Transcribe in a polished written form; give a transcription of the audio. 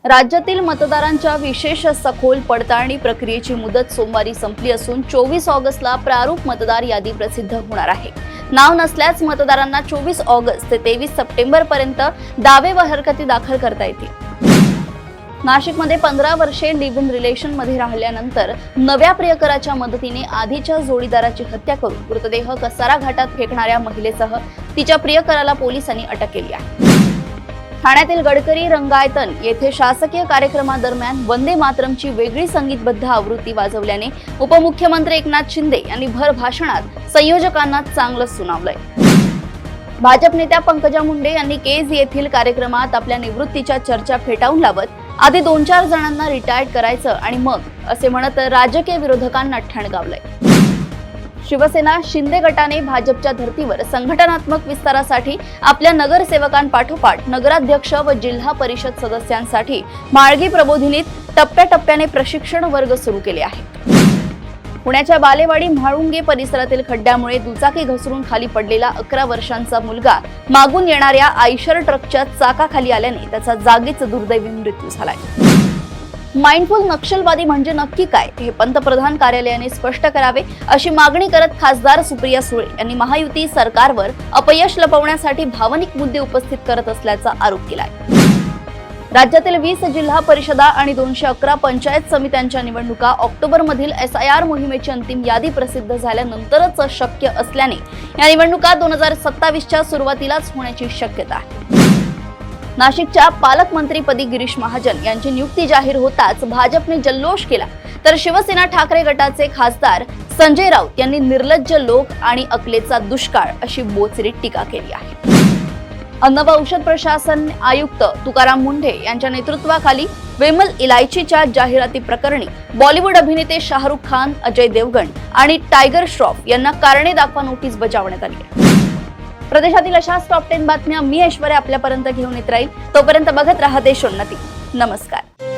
राज्यातील मतदारांच्या विशेष सखोल पडताळणी प्रक्रियेची मुदत सोमवारी संपली असून 24 ऑगस्टला प्रारूप मतदार यादी प्रसिद्ध होणार आहे। नाव नसल्यास मतदारांना 24 ऑगस्ट ते 23 सप्टेंबर पर्यंत दावे व हरकती दाखल करता येतील। नाशिकमध्ये 15 वर्षे लिव्ह इन रिलेशन मध्ये राहिल्यानंतर नव्या प्रियकराच्या मदतीने आधीच्या जोडीदाराची हत्या करून मृतदेह कसारा घाटात फेकणाऱ्या महिलेसह तिच्या प्रियकराला पोलिसांनी अटक केली आहे। ठाण्यातील गडकरी रंगायतन येथे शासकीय कार्यक्रमादरम्यान वंदे मातरमची वेगळी संगीतबद्ध आवृत्ती वाजवल्याने उपमुख्यमंत्री एकनाथ शिंदे यांनी भर भाषणात संयोजकांना चांगलंच सुनावलंय। भाजप नेत्या पंकजा मुंडे यांनी केज येथील कार्यक्रमात आपल्या निवृत्तीच्या चर्चा फेटाळून लावत आधी 2-4 जणांना रिटायर्ड करायचं आणि मग असे म्हणत राजकीय विरोधकांना ठणकावलंय। शिवसेना शिंदे गटाने भाजपच्या धर्तीवर संघटनात्मक विस्तारासाठी आपल्या नगरसेवकांपाठोपाठ नगराध्यक्ष व जिल्हा परिषद सदस्यांसाठी माळगी प्रबोधिनीत टप्प्याटप्प्याने प्रशिक्षण वर्ग सुरू केले आहेत। पुण्याच्या बालेवाडी म्हाळुंगे परिसरातील खड्ड्यामुळे दुचाकी घसरून खाली पडलेला 11 वर्षांचा मुलगा मागून येणाऱ्या आयशर ट्रकच्या चाकाखाली आल्याने त्याचा जागीच दुर्दैवी मृत्यू झालाय। माइंडफुल नक्षलवादी म्हणजे नक्की काय हे पंतप्रधान कार्यालयाने स्पष्ट करावे अशी मागणी करत खासदार सुप्रिया सुळे यांनी महायुती सरकारवर अपयश लपवण्यासाठी भावनिक मुद्दे उपस्थित करत असल्याचा आरोप केलाय। राज्यातील 20 जिल्हा परिषदा आणि 211 पंचायत समित्यांच्या निवडणुका ऑक्टोबरमधील SIR मोहिमेची अंतिम यादी प्रसिद्ध झाल्यानंतरच शक्य असल्याने या निवडणुका 2027च्या सुरुवातीलाच होण्याची शक्यता आहे। नाशिकच्या पालकमंत्रीपदी गिरीश महाजन यांची नियुक्ती जाहीर होताच भाजपने जल्लोष केला, तर शिवसेना ठाकरे गटाचे खासदार संजय राऊत यांनी निर्लज्ज लोक आणि अकलेचा दुष्काळ अशी बोचरी टीका केली आहे। अन्न व औषध प्रशासन आयुक्त तुकाराम मुंढे यांच्या नेतृत्वाखाली विमल इलायचीच्या जाहिराती प्रकरणी बॉलिवूड अभिनेते शाहरुख खान, अजय देवगण आणि टायगर श्रॉफ यांना कारणे दाखवा नोटीस बजावण्यात आली आहे। प्रदेशातील अशाच टॉप 10 बातम्या मी ऐश्वर्या आपल्यापर्यंत घेऊन येत राहील। तोपर्यंत बघत रहा देशोन्नती। नमस्कार।